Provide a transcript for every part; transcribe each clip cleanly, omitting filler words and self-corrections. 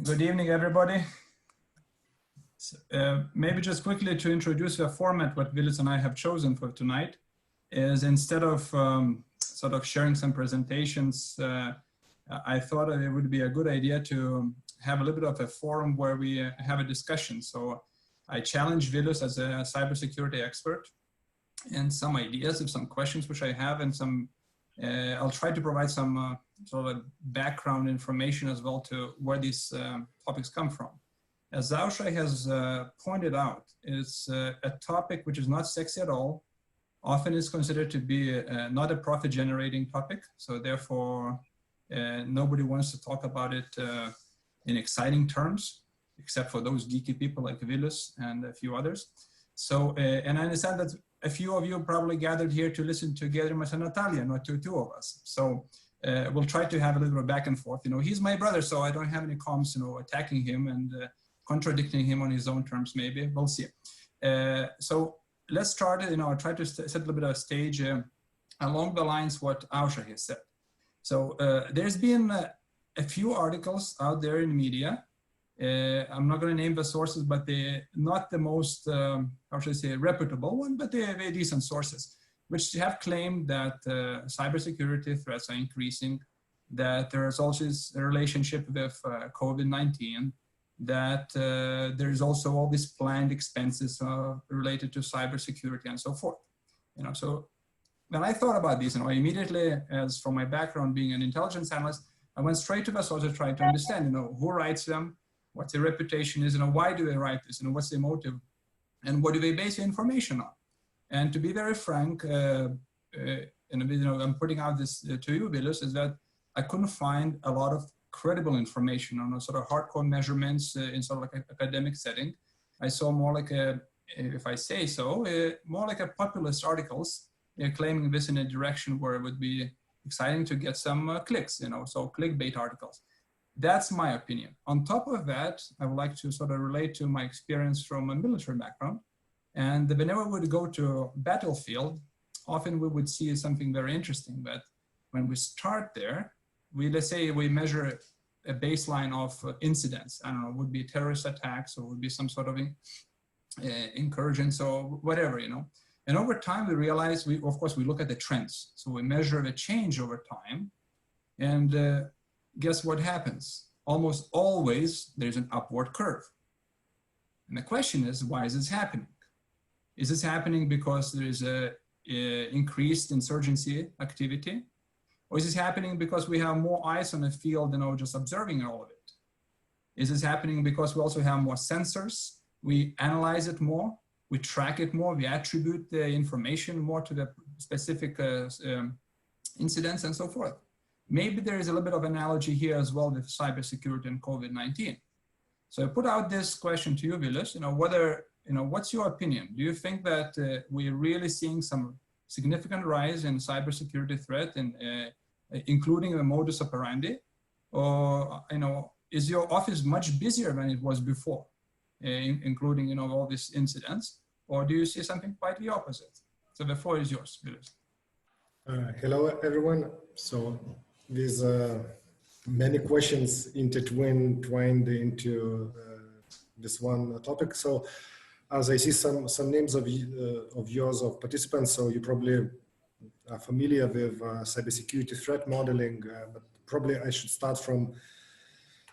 Good evening, everybody. Maybe just quickly to introduce the format, what Vilius and I have chosen for tonight is instead of sort of sharing some presentations, I thought it would be a good idea to have a little bit of a forum where we have a discussion. So I challenge Vilius as a cybersecurity expert and some ideas of some questions which I have, and some I'll try to provide some sort of background information as well to where these topics come from. As Aushai has pointed out, it's a topic which is not sexy at all, often is considered to be not a profit-generating topic, so therefore nobody wants to talk about it in exciting terms, except for those geeky people like Vilius and a few others. So, and I understand that a few of you probably gathered here to listen to Gedrimas and Natalia, not to two of us. So we'll try to have a little bit of back and forth. You know, he's my brother, so I don't have any comms, you know, attacking him and contradicting him on his own terms, maybe. We'll see. So let's start, you know, try to set a little bit of a stage along the lines what Aushai has said. So there's been a few articles out there in media. I'm not going to name the sources, but they're not the most, how should I say, reputable one, but they're very decent sources, which have claimed that cybersecurity threats are increasing, that there's also a relationship with COVID-19, that there's also all these planned expenses related to cybersecurity and so forth. You know, so when I thought about this, you know, immediately, as from my background being an intelligence analyst, I went straight to the source to try to understand, you know, who writes them, what their reputation is, you know, why do they write this, you know, what's their motive, and what do they base their information on? And to be very frank, and you know, I'm putting out this to you, Vilius, is that I couldn't find a lot of credible information on a sort of hardcore measurements in sort of like an academic setting. I saw more like a, if I say so, more like a populist articles claiming this in a direction where it would be exciting to get some clicks, you know, so clickbait articles. That's my opinion. On top of that, I would like to sort of relate to my experience from a military background. And whenever we would go to a battlefield, often we would see something very interesting. But when we start there, let's say we measure a baseline of incidents. I don't know, it would be terrorist attacks, or would be some sort of incursions or whatever, you know. And over time, we realize, of course, we look at the trends. So we measure the change over time. And guess what happens? Almost always, there's an upward curve. And the question is, why is this happening? Is this happening because there is a increased insurgency activity? Or is this happening because we have more eyes on the field, you know, just observing all of it? Is this happening because we also have more sensors? We analyze it more, we track it more, we attribute the information more to the specific incidents and so forth. Maybe there is a little bit of analogy here as well with cybersecurity and COVID-19. So I put out this question to you, Vilius, you know, whether, you know, what's your opinion? Do you think that we're really seeing some significant rise in cybersecurity threat, and including the modus operandi? Or, you know, is your office much busier than it was before, including, you know, all these incidents? Or do you see something quite the opposite? So the floor is yours, Vilius. Hello, everyone. So these many questions intertwined into this one topic. So as I see some names of yours of participants, so you probably are familiar with cybersecurity threat modeling, but probably I should start from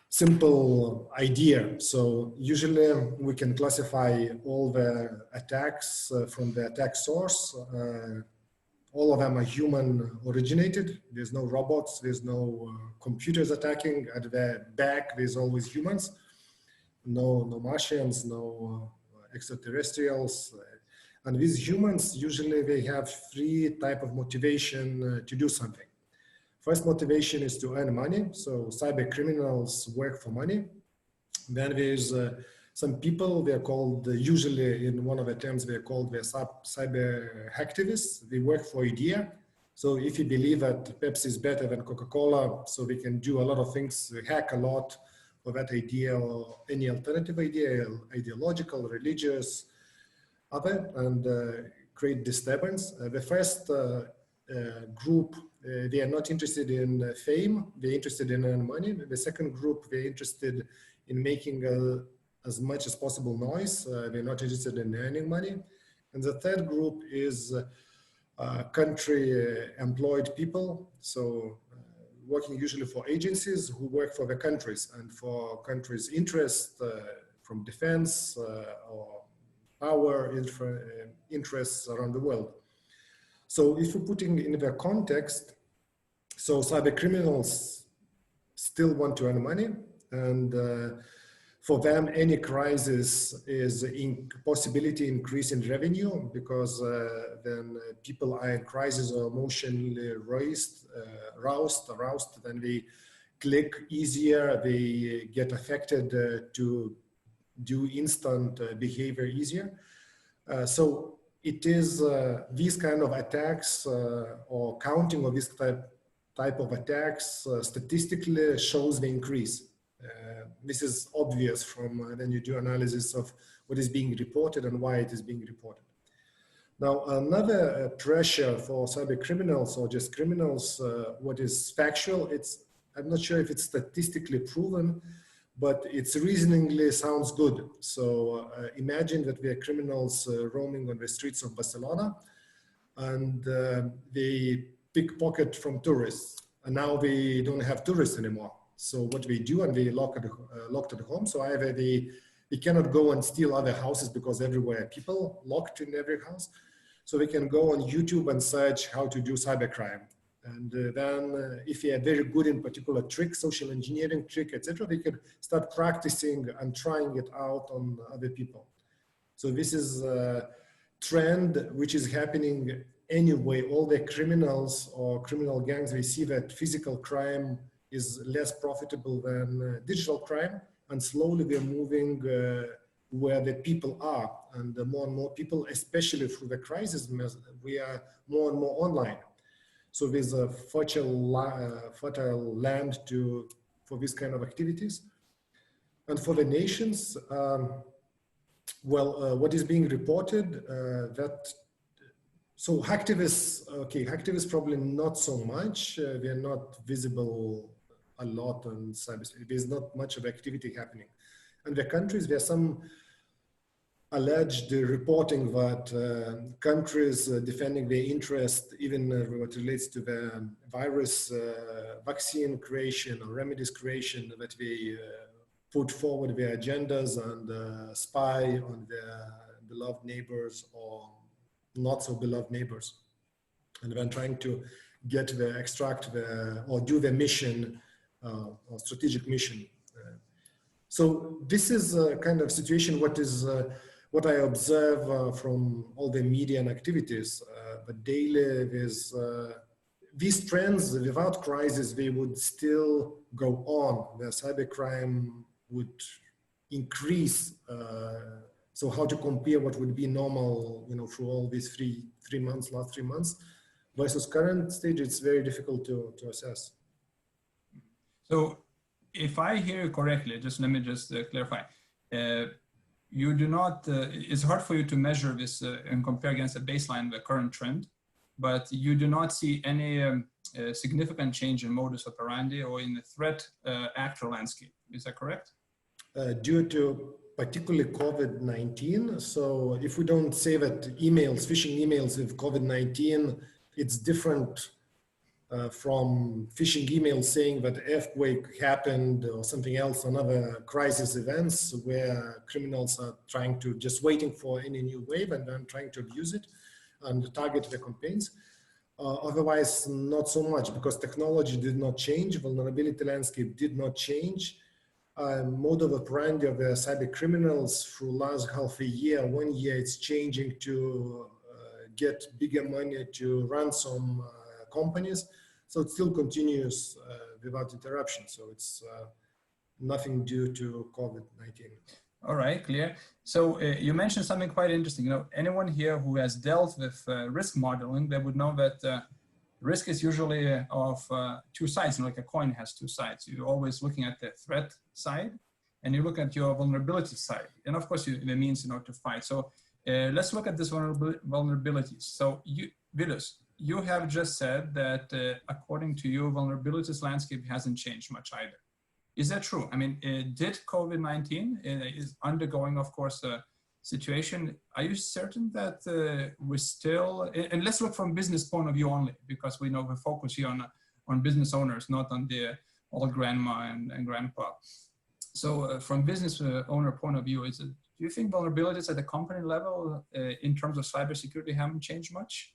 simple idea. So usually we can classify all the attacks from the attack source. All of them are human originated. There's no robots, there's no computers attacking. At the back, there's always humans. No Martians, no extraterrestrials. And these humans, usually they have three types of motivation to do something. First motivation is to earn money. So cyber criminals work for money. Then there's some people, they're called, usually in one of the terms, they're called the cyber hacktivists. They work for idea. So if you believe that Pepsi is better than Coca-Cola, so we can do a lot of things, hack a lot for that idea or any alternative idea, ideological, religious, other, and create disturbance. The first group, they are not interested in fame, they're interested in earning money. The second group, they're interested in making as much as possible noise. They're not interested in earning money. And the third group is country employed people. So working usually for agencies who work for the countries and for countries' interests from defense or power interests around the world. So if we're putting in the context, so cyber criminals still want to earn money, and for them, any crisis is a possibility increase in revenue, because then people are in crisis or emotionally aroused, then they click easier, they get affected to do instant behavior easier. So it is these kind of attacks or counting of this type of attacks statistically shows the increase. This is obvious from then you do analysis of what is being reported and why it is being reported. Now, another pressure for cyber criminals or just criminals, what is factual, I'm not sure if it's statistically proven, but it's reasoningly sounds good. So imagine that there are criminals roaming on the streets of Barcelona, and they pickpocket from tourists, and now they don't have tourists anymore. So what they do, and they locked at home. So either they cannot go and steal other houses because everywhere people locked in every house. So they can go on YouTube and search how to do cybercrime. And then if they are very good in particular trick, social engineering trick, etc., they can start practicing and trying it out on other people. So this is a trend which is happening anyway. All the criminals or criminal gangs, they see that physical crime is less profitable than digital crime, and slowly we're moving where the people are, and more and more people, especially through the crisis, we are more and more online. So there's a fertile land for this kind of activities. And for the nations, what is being reported so hacktivists, hacktivists probably not so much. They're not visible a lot on cybersecurity. There's not much of activity happening. And the countries, there's some alleged reporting that countries defending their interest, even what relates to the virus vaccine creation or remedies creation, that they put forward their agendas and spy on their beloved neighbors or not so beloved neighbors, and then trying to extract or do the mission or strategic mission. So this is a kind of situation what I observe from all the media and activities, but daily these trends without crisis, they would still go on. The cybercrime would increase. So how to compare what would be normal, through all these last 3 months versus current stage, it's very difficult to assess. So if I hear you correctly, let me clarify. You do not, it's hard for you to measure this and compare against a baseline, the current trend, but you do not see any significant change in modus operandi or in the threat actor landscape. Is that correct? Due to particularly COVID-19. So if we don't say that phishing emails with COVID-19, it's different from phishing emails saying that earthquake happened or something else, another crisis events where criminals are trying to waiting for any new wave and then trying to abuse it and target the campaigns. Otherwise, not so much, because technology did not change, vulnerability landscape did not change. Mode of operandi of the cyber criminals through last half a year, 1 year, it's changing to get bigger money to ransom companies. So it still continues without interruption. So it's nothing due to COVID-19. All right, clear. So you mentioned something quite interesting. Anyone here who has dealt with risk modeling, they would know that risk is usually of two sides, like a coin has two sides. You're always looking at the threat side, and you look at your vulnerability side. And of course, the means to fight. So let's look at this vulnerabilities. So Vilius, you have just said that according to you, vulnerabilities landscape hasn't changed much either. Is that true? I mean, did COVID-19 is undergoing, of course, a situation. Are you certain that we're still, and let's look from business point of view only, because we know we focus here on business owners, not on the old grandma and grandpa. So from business owner point of view, do you think vulnerabilities at the company level in terms of cybersecurity haven't changed much?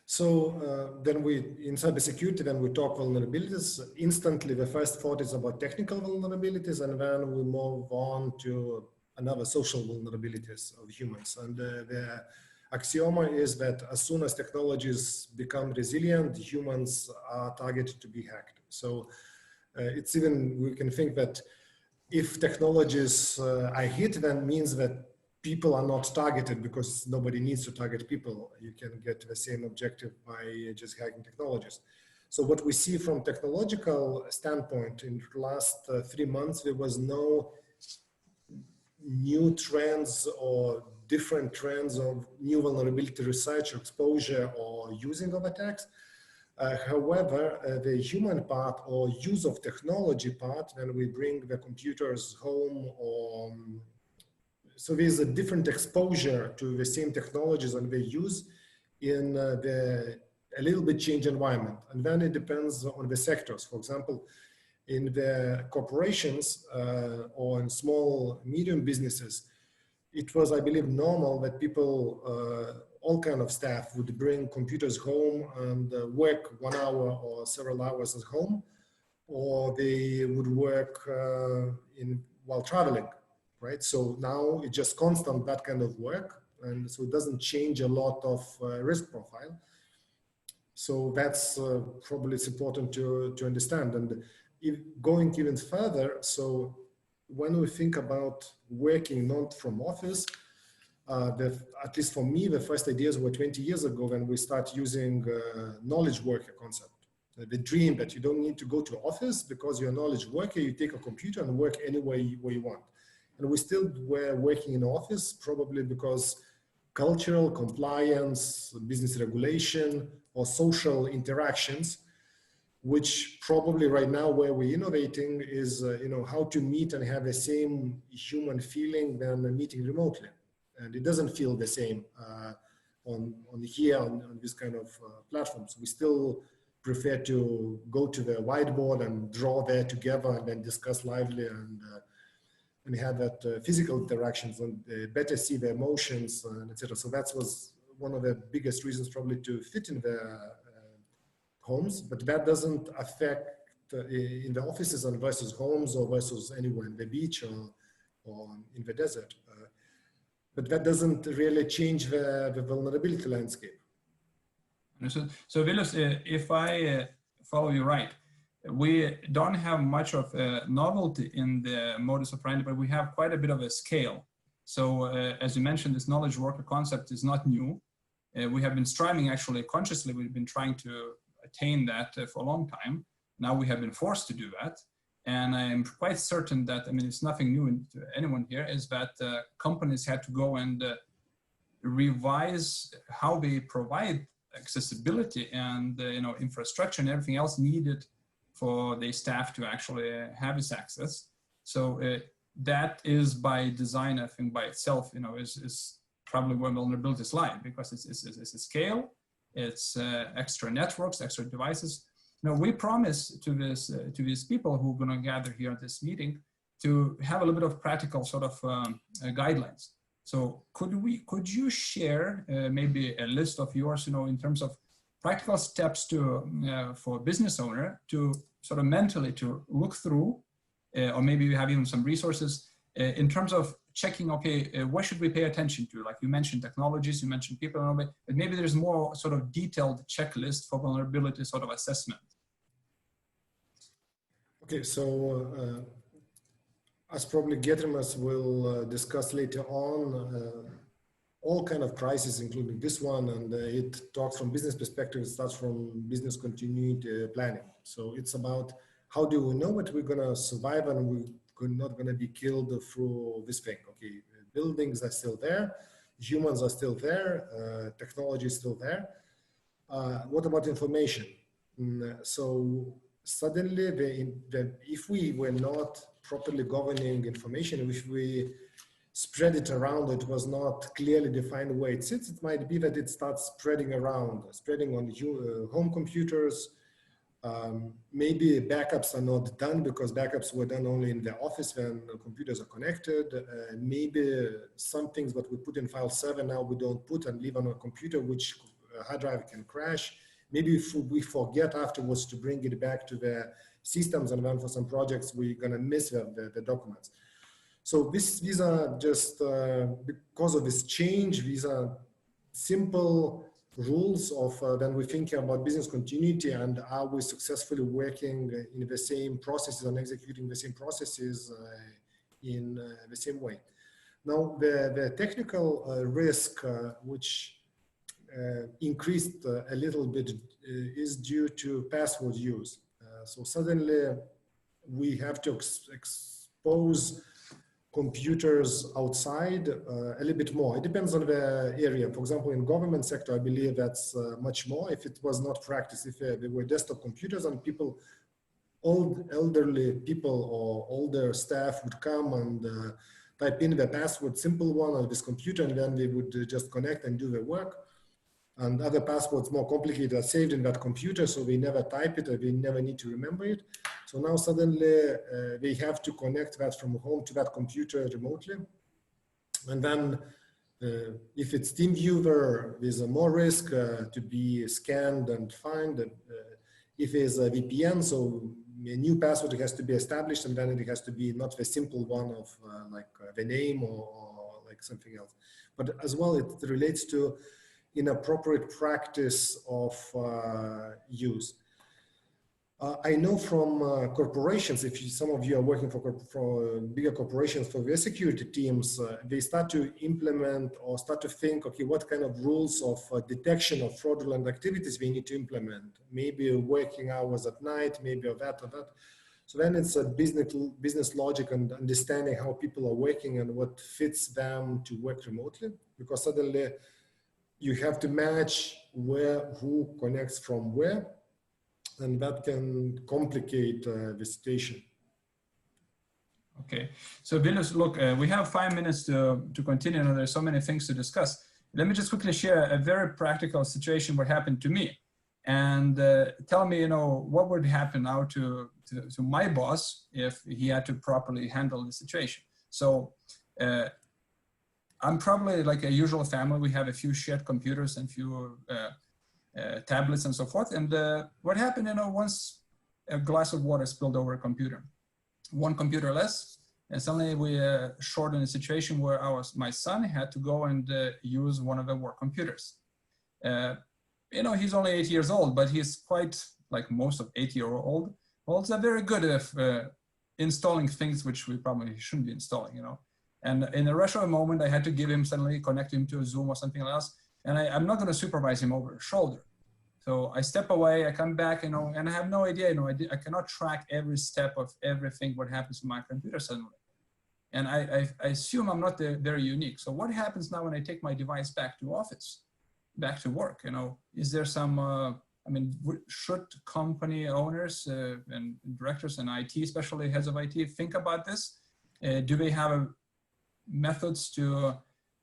So then in cybersecurity, when we talk vulnerabilities, instantly the first thought is about technical vulnerabilities, and then we move on to another social vulnerabilities of humans. And the axioma is that as soon as technologies become resilient, humans are targeted to be hacked. So it's even, we can think that if technologies are hit, then means that people are not targeted, because nobody needs to target people. You can get the same objective by just hacking technologies. So what we see from technological standpoint in the last 3 months, there was no new trends or different trends of new vulnerability research, exposure, or using of attacks. However, the human part or use of technology part, when we bring the computers home, or so there's a different exposure to the same technologies and they use in a little bit changed environment. And then it depends on the sectors. For example, in the corporations or in small, medium businesses, it was, I believe, normal that people, all kind of staff would bring computers home and work 1 hour or several hours at home, or they would work while traveling, right? So now it's just constant, that kind of work. And so it doesn't change a lot of risk profile. So that's probably it's important to understand. And going even further, so when we think about working not from office, at least for me, the first ideas were 20 years ago when we start using knowledge worker concept. The dream that you don't need to go to office because you're a knowledge worker, you take a computer and work anywhere where you want. And we still were working in office, probably because cultural compliance, business regulation, or social interactions, which probably right now where we're innovating is how to meet and have the same human feeling than meeting remotely. And it doesn't feel the same on this kind of platforms. We still prefer to go to the whiteboard and draw there together and then discuss lively and have that physical interactions and better see the emotions and etc. So that was one of the biggest reasons probably to fit in the homes, but that doesn't affect in the offices and versus homes or versus anywhere in the beach or in the desert. But that doesn't really change the vulnerability landscape. So Vilius, if I follow you right, we don't have much of a novelty in the modus operandi, but we have quite a bit of a scale. So as you mentioned, this knowledge worker concept is not new. We have been striving, actually consciously, we've been trying to attain that for a long time. Now we have been forced to do that. And I'm quite certain that, I mean, it's nothing new to anyone here, is that companies had to go and revise how they provide accessibility and infrastructure and everything else needed for their staff to actually have this access. So that is by design, I think, by itself, is probably where vulnerabilities lie, because it's a scale, it's extra networks, extra devices. We promise to these people who are going to gather here at this meeting to have a little bit of practical sort of guidelines. So could you share maybe a list of yours, in terms of practical steps for a business owner to sort of mentally to look through, or maybe you have even some resources in terms of checking, okay, what should we pay attention to? Like you mentioned technologies, you mentioned people, but maybe there's more sort of detailed checklist for vulnerability sort of assessment. Okay, so as probably Gedrimas will discuss later on, all kind of crises, including this one, and it talks from business perspective, it starts from business continuity planning. So it's about how do we know that we're going to survive and we're not going to be killed through this thing. Okay, buildings are still there, humans are still there, technology is still there. What about information? So suddenly, if we were not properly governing information, if we spread it around, it was not clearly defined where it sits, it might be that it starts spreading around, spreading on home computers. Maybe backups are not done because backups were done only in the office when computers are connected. Maybe some things that we put in file 7 now we don't put and leave on a computer, which hard drive can crash. Maybe if we forget afterwards to bring it back to the systems, and then for some projects we're going to miss the documents. So these are just because of this change, these are simple rules of when we think about business continuity and are we successfully working in the same processes and executing the same processes in the same way. Now, the technical risk, which increased a little bit, is due to password use. So suddenly we have to expose computers outside a little bit more. It depends on the area. For example, in government sector, I believe that's much more. If it was not practiced, if there were desktop computers and people, elderly people or older staff would come and type in the password, simple one on this computer, and then they would just connect and do their work. And other passwords more complicated are saved in that computer, so they never type it or they never need to remember it. So now suddenly they have to connect that from home to that computer remotely. And then if it's TeamViewer, there's more risk to be scanned and found. If it's a VPN, so a new password has to be established, and then it has to be not the simple one of like the name or like something else. But as well, it relates to inappropriate practice of use. I know from corporations, if some of you are working for bigger corporations, for their security teams, they start to implement or start to think, okay, what kind of rules of detection of fraudulent activities we need to implement? Maybe working hours at night, maybe of that or that. So then it's a business logic and understanding how people are working and what fits them to work remotely, because suddenly you have to match who connects from where, and that can complicate the situation. Okay, so Vilius, look, we have 5 minutes to continue, and there's so many things to discuss. Let me just quickly share a very practical situation what happened to me, and tell me, what would happen now to my boss if he had to properly handle the situation. So I'm probably like a usual family. We have a few shared computers and few tablets and so forth. And what happened, once a glass of water spilled over a computer, one computer less, and suddenly we short in a situation where my son had to go and use one of the work computers. He's only 8 years old, but he's quite, like most of 8-year-olds, are very good at installing things which we probably shouldn't be installing, And in a rush of a moment, I had to give him suddenly, connect him to a Zoom or something else. And I'm not going to supervise him over his shoulder. So I step away, I come back, and I have no idea, I cannot track every step of everything what happens to my computer suddenly. And I assume I'm not very unique. So what happens now when I take my device back to office, back to work? Is there some, should company owners and directors and IT, especially heads of IT, think about this? Do they have methods to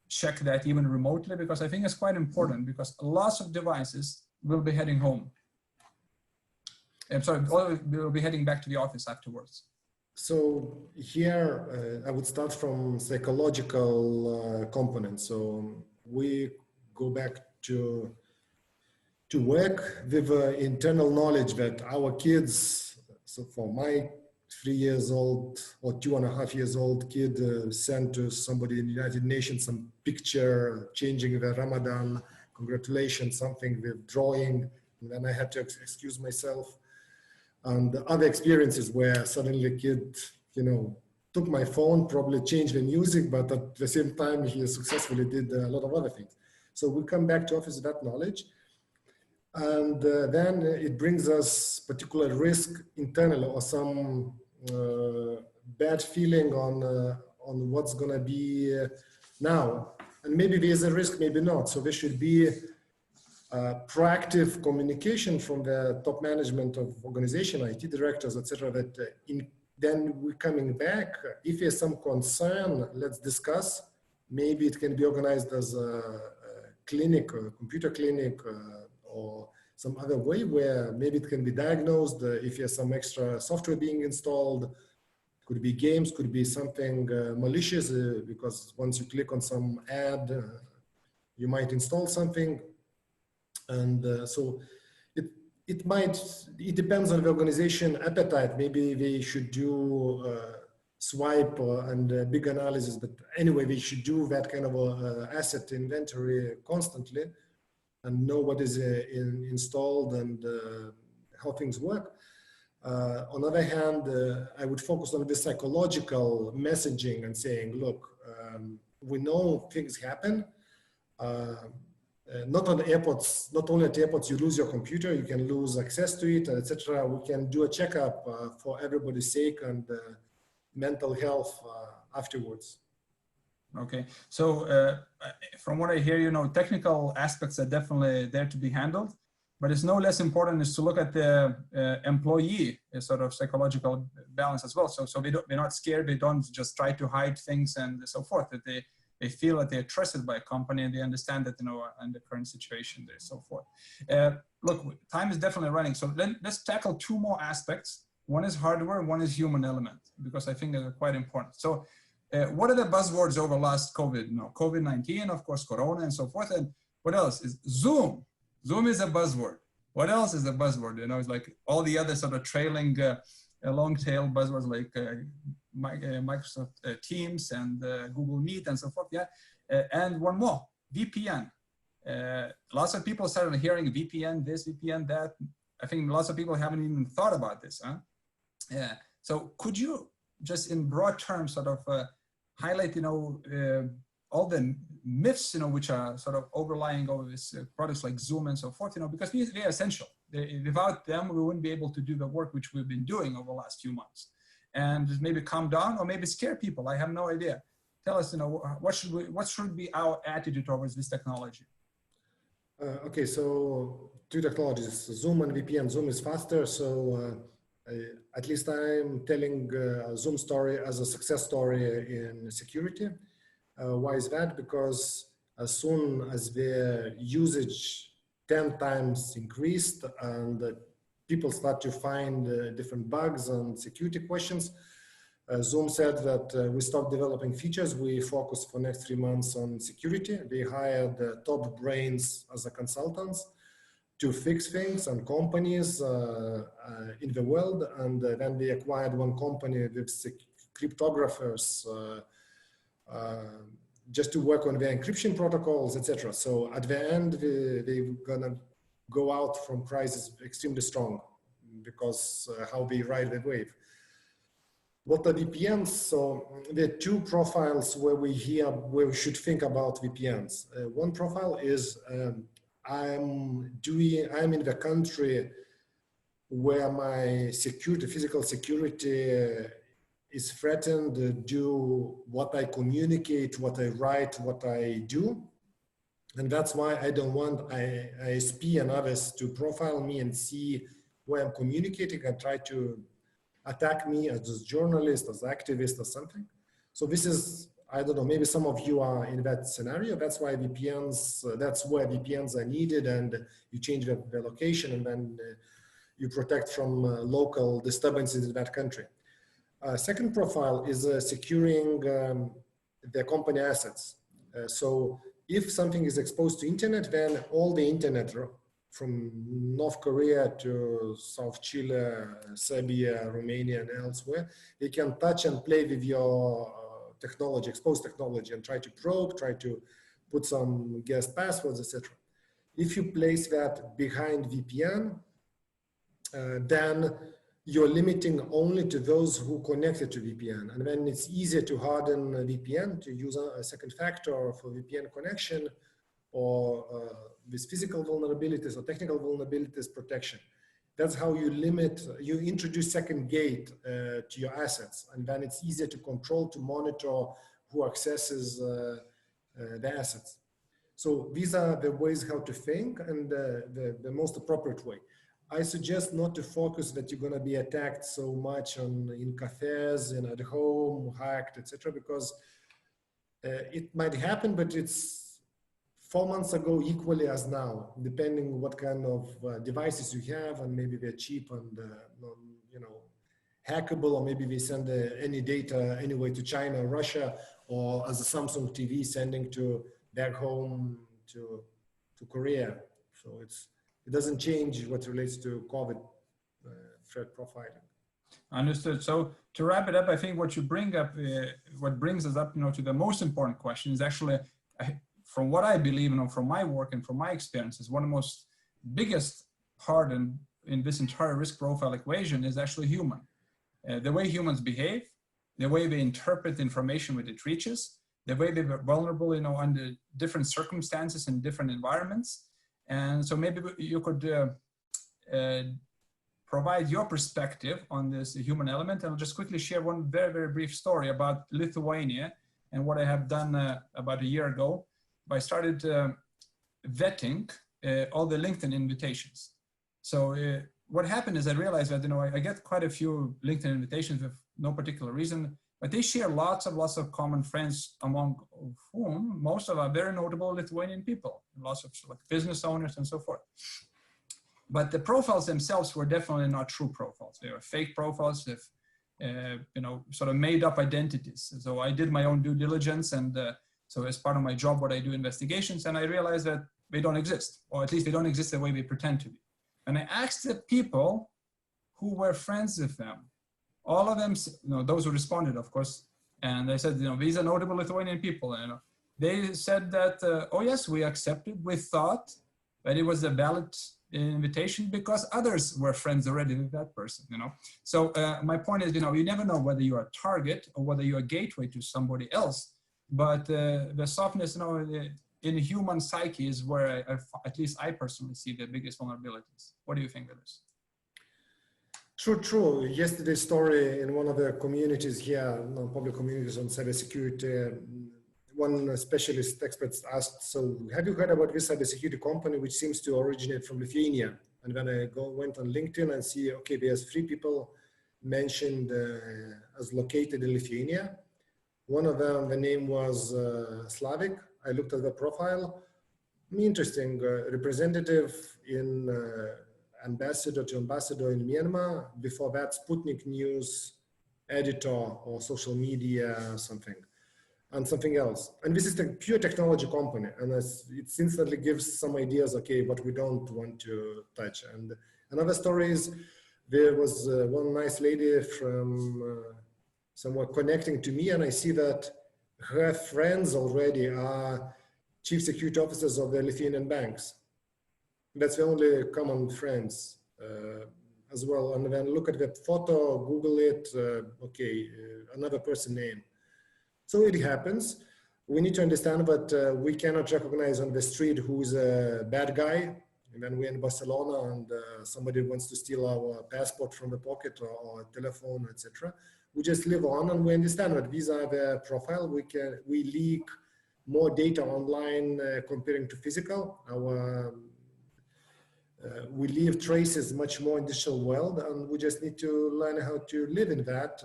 check that even remotely? Because I think it's quite important, because lots of devices will be heading home. I'm sorry, will be heading back to the office afterwards. So here I would start from psychological components. So we go back to work with internal knowledge that our kids, so for my 3 years old or 2.5 years old kid sent to somebody in the United Nations some picture changing the Ramadan, congratulations, something with drawing, and then I had to excuse myself. And other experiences where suddenly a kid, took my phone, probably changed the music, but at the same time, he successfully did a lot of other things. So we come back to office with that knowledge. And then it brings us particular risk internally or some bad feeling on what's going to be now. And maybe there's a risk, maybe not. So there should be proactive communication from the top management of organization, IT directors, etc. That then we're coming back. If there's some concern, let's discuss. Maybe it can be organized as a clinic, or a computer clinic, or some other way where maybe it can be diagnosed. If there's some extra software being installed, could be games, could be something malicious, because once you click on some ad, you might install something. And so it depends on the organization appetite. Maybe they should do swipe and big analysis, but anyway, they should do that kind of asset inventory constantly and know what is installed and how things work. On the other hand, I would focus on the psychological messaging and saying, look, we know things happen. Not on the airports, not only at airports, you lose your computer, you can lose access to it, etc. We can do a checkup for everybody's sake and mental health afterwards. Okay, so from what I hear, you know, technical aspects are definitely there to be handled, but it's no less important is to look at the employee sort of psychological balance as well. So they're not scared, they don't just try to hide things and so forth, that they feel that they're trusted by a company and they understand that, you know, in the current situation there, so forth. Look, time is definitely running. So let's tackle two more aspects. One is hardware, one is human element, because I think they're quite important. So what are the buzzwords over last COVID? You know, COVID-19, of course, Corona and so forth. And what else is Zoom? Zoom is a buzzword. What else is a buzzword? You know, it's like all the other sort of trailing long tail buzzwords like Microsoft Teams and Google Meet and so forth. Yeah, and one more, VPN. Lots of people started hearing VPN, this, VPN, that. I think lots of people haven't even thought about this. Huh? Yeah. So could you just in broad terms sort of highlight, you know, all the myths, you know, which are sort of overlying over this products like Zoom and so forth, you know, because they're essential. Without them, we wouldn't be able to do the work which we've been doing over the last few months. And maybe calm down or maybe scare people. I have no idea. Tell us, you know, what should be our attitude towards this technology? Okay, so two technologies, Zoom and VPN. Zoom is faster, so at least I'm telling a Zoom story as a success story in security. Why is that? Because as soon as the usage 10 times increased and people start to find different bugs and security questions, Zoom said that we stopped developing features. We focused for next 3 months on security. They hired top brains as a consultants to fix things and companies in the world. And then they acquired one company with cryptographers just to work on the encryption protocols, etc. So at the end, they're gonna go out from crisis extremely strong because how they ride the wave. What are VPNs? So there are two profiles where we should think about VPNs. One profile is I'm in the country where my security, physical security is threatened, do what I communicate, what I write, what I do. And that's why I don't want ISP and others to profile me and see where I'm communicating and try to attack me as a journalist, as activist or something. So this is, I don't know, maybe some of you are in that scenario. That's why VPNs, that's where VPNs are needed, and you change the location and then you protect from local disturbances in that country. Second profile is securing the company assets. So if something is exposed to internet, then all the internet from North Korea to South Chile, Serbia, Romania, and elsewhere, they can touch and play with your technology, exposed technology, and try to probe, try to put some guest passwords, etc. If you place that behind VPN, then you're limiting only to those who connected to VPN. And then it's easier to harden a VPN, to use a second factor for VPN connection, or with physical vulnerabilities or technical vulnerabilities protection. That's how you limit, you introduce second gate to your assets, and then it's easier to control, to monitor who accesses the assets. So these are the ways how to think and the most appropriate way. I suggest not to focus that you're going to be attacked so much in cafes and at home, hacked, etc., because it might happen, but it's 4 months ago equally as now, depending what kind of devices you have, and maybe they're cheap and hackable, or maybe we send any data anyway to China or Russia, or as a Samsung TV sending to back home to Korea. So it doesn't change what relates to COVID threat profiling. Understood. So to wrap it up, I think what you bring up, what brings us up, to the most important question is actually, from what I believe, from my work and from my experiences, one of the most biggest part in this entire risk profile equation is actually human. The way humans behave, the way they interpret information when it reaches, the way they're vulnerable, under different circumstances and different environments. And so maybe you could provide your perspective on this human element. And I'll just quickly share one very, very brief story about Lithuania and what I have done about a year ago. I started vetting all the LinkedIn invitations. So what happened is I realized that, I get quite a few LinkedIn invitations with no particular reason, but they share lots of common friends, among whom most of are very notable Lithuanian people, lots of business owners and so forth. But the profiles themselves were definitely not true profiles. They were fake profiles with, sort of made up identities. So I did my own due diligence, and so as part of my job, what I do investigations, and I realized that they don't exist, or at least they don't exist the way they pretend to be. And I asked the people who were friends with them, all of them, those who responded, of course, and they said, these are notable Lithuanian people. And they said that, oh yes, we accepted. We thought that it was a valid invitation because others were friends already with that person. So my point is, you never know whether you're a target or whether you're a gateway to somebody else. But the softness, in human psyche is where at least I personally see the biggest vulnerabilities. What do you think of this? True. Yesterday's story in one of the communities here, non-public communities on cybersecurity, one specialist expert asked, so have you heard about this cybersecurity company which seems to originate from Lithuania? And then I went on LinkedIn and see, okay, there's 3 people mentioned as located in Lithuania. One of them, the name was Slavic. I looked at the profile. Interesting, representative in ambassador to ambassador in Myanmar. Before that, Sputnik News editor or social media something, and something else. And this is a pure technology company, and it instantly gives some ideas, okay, what we don't want to touch. And another story is there was one nice lady from somewhere connecting to me, and I see that her friends already are chief security officers of the Lithuanian banks. That's the only common friends as well. And then look at the photo, Google it, okay, another person name. So it happens. We need to understand that we cannot recognize on the street who is a bad guy. And then we're in Barcelona and somebody wants to steal our passport from the pocket or telephone, etc. We just live on and we understand that these are the profile. We leak more data online comparing to physical. We leave traces much more in digital world, and we just need to learn how to live in that.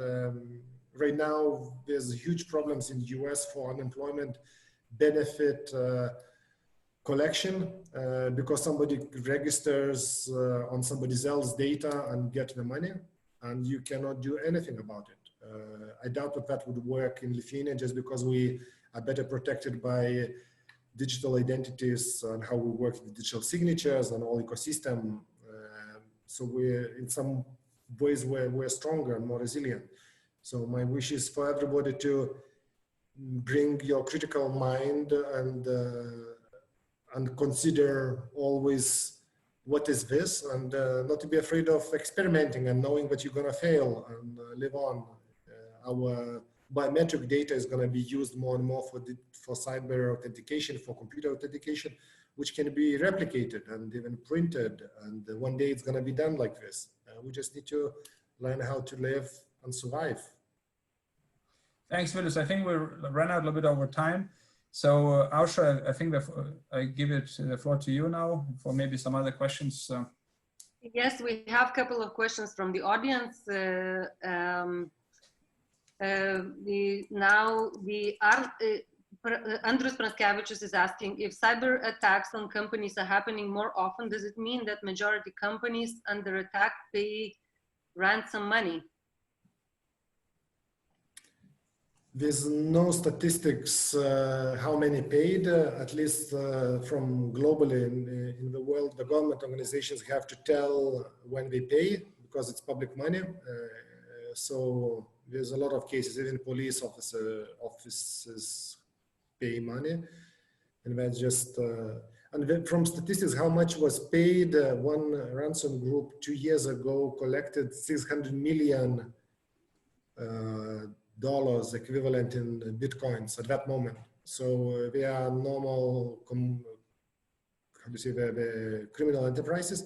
Right now, there's huge problems in the US for unemployment benefit collection because somebody registers on somebody else's data and get the money, and you cannot do anything about it. I doubt that would work in Lithuania just because we are better protected by digital identities and how we work with digital signatures and all ecosystem. So we're in some ways we're stronger and more resilient. So my wish is for everybody to bring your critical mind and consider always what is this, and not to be afraid of experimenting and knowing that you're gonna fail and live on. Our biometric data is going to be used more and more for cyber authentication, for computer authentication, which can be replicated and even printed. And one day it's going to be done like this. We just need to learn how to live and survive. Thanks, Vilius. I think we ran out a little bit over time. So Ausra, I think that I give it the floor to you now for maybe some other questions. Yes, we have a couple of questions from the audience. Andrus Pranskevičius is asking, if cyber attacks on companies are happening more often, does it mean that majority companies under attack pay ransom money? There's no statistics how many paid, at least from globally in the world. The government organizations have to tell when they pay because it's public money. So there's a lot of cases, even police offices pay money, and that's just and then from statistics how much was paid. One ransom group 2 years ago collected $600 million equivalent in bitcoins at that moment. So they are normal, how do you say, the criminal enterprises.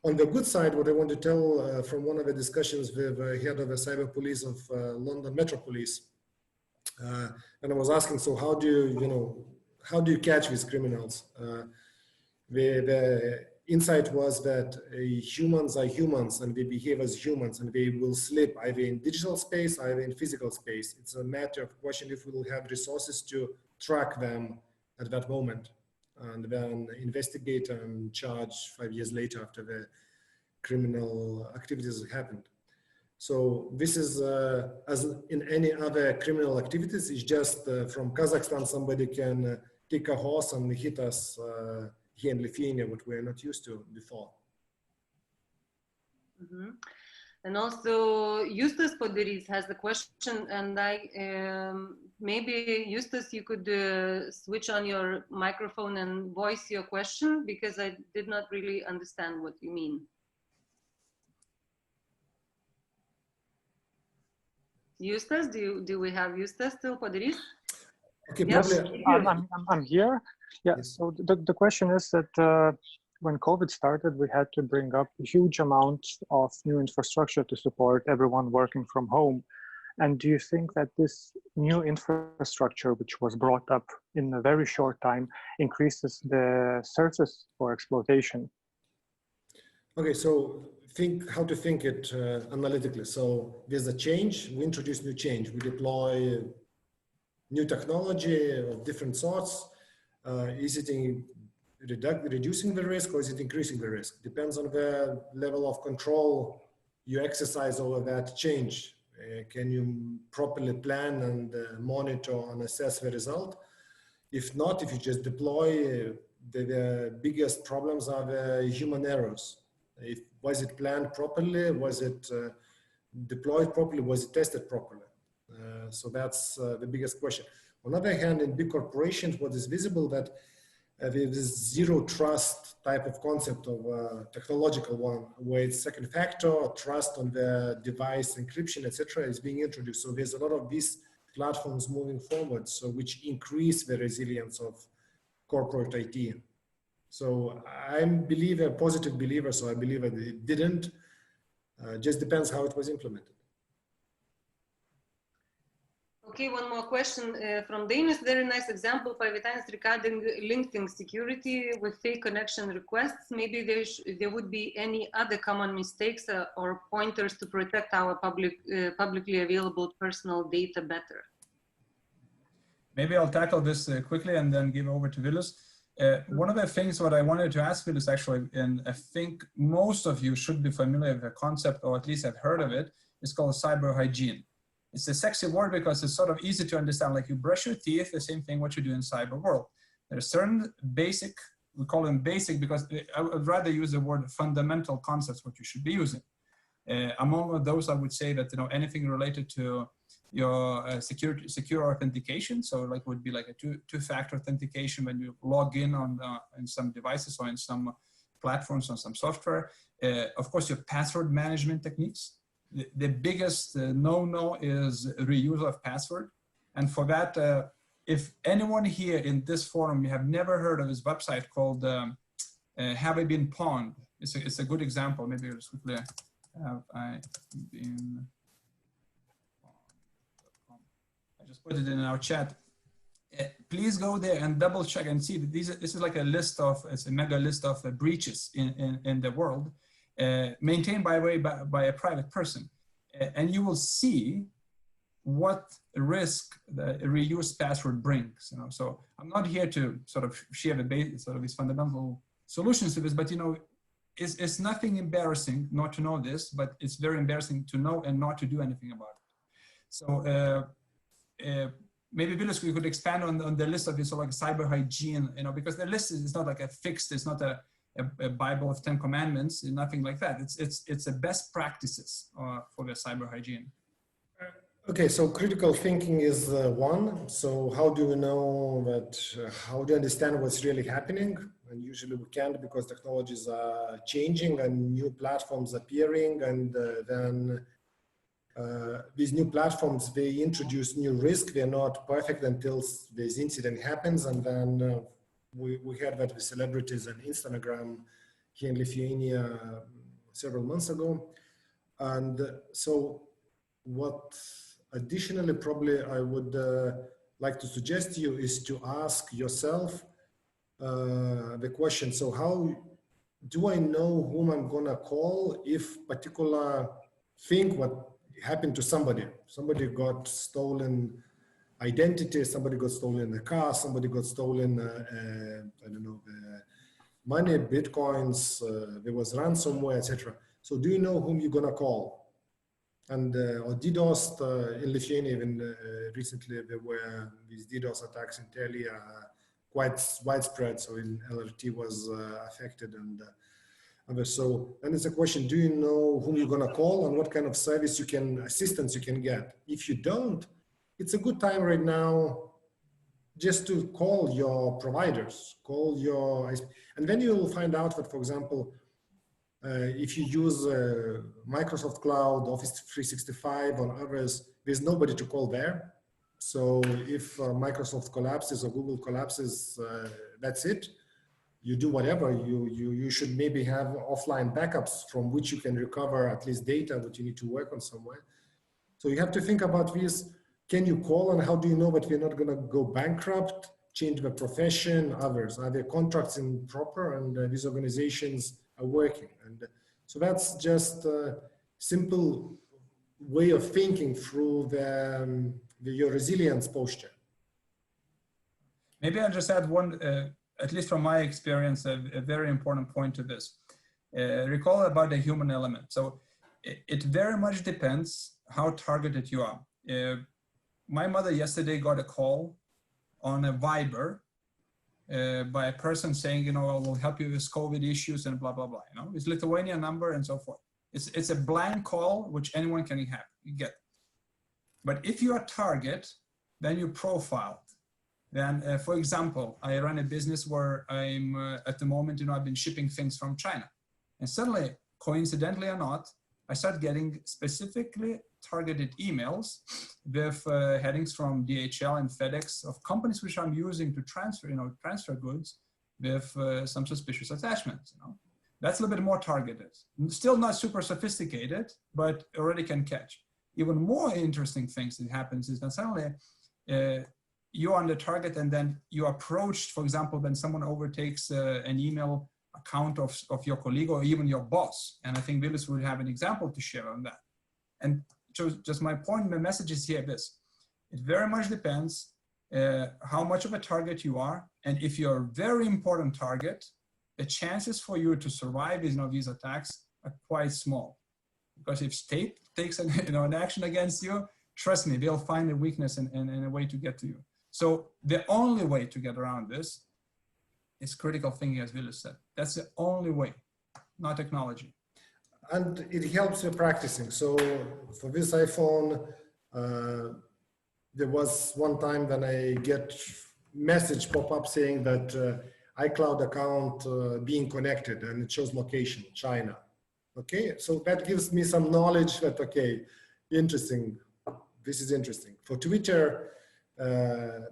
On the good side, what I want to tell from one of the discussions with the head of the cyber police of London Metro Police, and I was asking, so how do you catch these criminals? The insight was that humans are humans and they behave as humans and they will slip either in digital space, either in physical space. It's a matter of question if we will have resources to track them at that moment and then investigate and charge 5 years later after the criminal activities happened. So this is, as in any other criminal activities, it's just from Kazakhstan, somebody can take a horse and hit us here in Lithuania, what we're not used to before. Mm-hmm. And also Justas Poderys has the question, and maybe Justas, you could switch on your microphone and voice your question, because I did not really understand what you mean. Justas, do we have Justas still, Poderys? Okay, yes. I'm here. Yeah, yes. So the question is that when COVID started, we had to bring up a huge amount of new infrastructure to support everyone working from home. And do you think that this new infrastructure, which was brought up in a very short time, increases the surface for exploitation? Okay, so think how to think it analytically. So there's a change, we introduce new change, we deploy new technology of different sorts. Is it reducing the risk or is it increasing the risk? Depends on the level of control you exercise over that change. Can you properly plan and monitor and assess the result? If not, if you just deploy, the biggest problems are the human errors. Was it planned properly? Was it deployed properly? Was it tested properly? So that's the biggest question. On the other hand, in big corporations, what is visible that there is zero trust type of concept of technological one, where it's second factor, trust on the device, encryption, etc., is being introduced. So there's a lot of these platforms moving forward, so which increase the resilience of corporate IT. So I'm a positive believer, so I believe that it didn't. Just depends how it was implemented. Okay, one more question from Danis. Very nice example by Vytenis regarding linking security with fake connection requests. Maybe there would be any other common mistakes or pointers to protect our publicly available personal data better. Maybe I'll tackle this quickly and then give over to Vilius. One of the things what I wanted to ask Vilius actually, and I think most of you should be familiar with the concept, or at least have heard of it, is called cyber hygiene. It's a sexy word because it's sort of easy to understand, like you brush your teeth, the same thing what you do in cyber world. There's certain basic, we call them basic because I would rather use the word fundamental concepts what you should be using. Among those, I would say that, anything related to your secure authentication. So like would be like a two-factor authentication when you log in on in some devices or in some platforms on some software. Of course, your password management techniques. The biggest no-no is reuse of password. And for that, if anyone here in this forum, you have never heard of this website called Have I Been Pawned? It's a good example. Maybe I'll just quickly have I been pawned.com. I just put it in our chat. please go there and double check and see that this is like a list of, it's a mega list of breaches in the world, maintained by a private person. And you will see what risk the reused password brings. So I'm not here to sort of share the base, sort of these fundamental solutions to this, but it's nothing embarrassing not to know this, but it's very embarrassing to know and not to do anything about it. So maybe Vilius, we could expand on the list of this, like cyber hygiene, because the list is not like a fixed, it's not a Bible of 10 commandments, nothing like that. It's a best practices for the cyber hygiene. Okay, so critical thinking is one. So how do we know that, how do you understand what's really happening? And usually we can't, because technologies are changing and new platforms appearing, and then these new platforms, they introduce new risk. They're not perfect until this incident happens, and then we heard that with celebrities and Instagram here in Lithuania several months ago. And so what additionally probably I would like to suggest to you is to ask yourself the question, so how do I know whom I'm gonna call if particular thing what happened to somebody? Somebody got stolen identity, somebody got stolen the car, somebody got stolen, I don't know, money, bitcoins, there was ransomware, etc. So do you know whom you're gonna call? And or DDoS in Lithuania, even recently there were these DDoS attacks in Telia, quite widespread. So in LRT was affected, and so, and it's a question, do you know whom you're gonna call and what kind of service you can, assistance you can get? If you don't, it's a good time right now just to call your providers, call your, and then you'll find out that, for example, if you use Microsoft Cloud, Office 365 or others, there's nobody to call there. So if Microsoft collapses or Google collapses, that's it. You do whatever, you should maybe have offline backups from which you can recover at least data that you need to work on somewhere. So you have to think about this. Can you call, and how do you know that we're not gonna go bankrupt, change the profession, others? Are their contracts improper, and these organizations are working? And so that's just a simple way of thinking through your resilience posture. Maybe I'll just add one, at least from my experience, a very important point to this. Recall about the human element. So it very much depends how targeted you are. My mother yesterday got a call on a Viber by a person saying, we'll help you with COVID issues and blah, blah, blah. It's Lithuanian number and so forth. It's a blank call, which anyone can get. But if you are a target, then you're profiled. Then, for example, I run a business where I'm at the moment, I've been shipping things from China. And suddenly, coincidentally or not, I start getting specifically targeted emails with headings from DHL and FedEx of companies which I'm using to transfer goods with some suspicious attachments. That's a little bit more targeted. Still not super sophisticated, but already can catch. Even more interesting things that happens is that suddenly you're on the target, and then you approached, for example, when someone overtakes an email account of your colleague or even your boss. And I think Vilius would have an example to share on that. And just my point, my message is here, this. It very much depends how much of a target you are. And if you're a very important target, the chances for you to survive these attacks are quite small. Because if state takes an action against you, trust me, they'll find a weakness and a way to get to you. So the only way to get around this is critical thinking, as Vilius said. That's the only way, not technology. And it helps with practicing. So for this iPhone, there was one time when I get message pop up saying that iCloud account being connected, and it shows location, China. Okay, so that gives me some knowledge that, okay, interesting, this is interesting. For Twitter,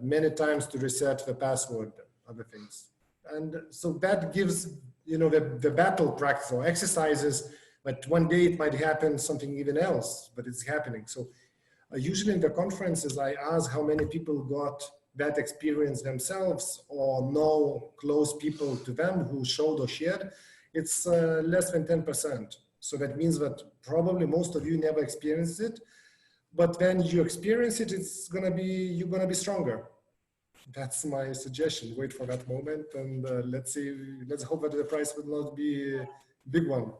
many times to reset the password, other things. And so that gives, the battle practice or exercises, but one day it might happen something even else, but it's happening. So usually in the conferences, I ask how many people got that experience themselves or know close people to them who showed or shared, it's less than 10%. So that means that probably most of you never experienced it, but when you experience it, you're gonna be stronger. That's my suggestion. Wait for that moment, and let's hope that the price will not be a big one.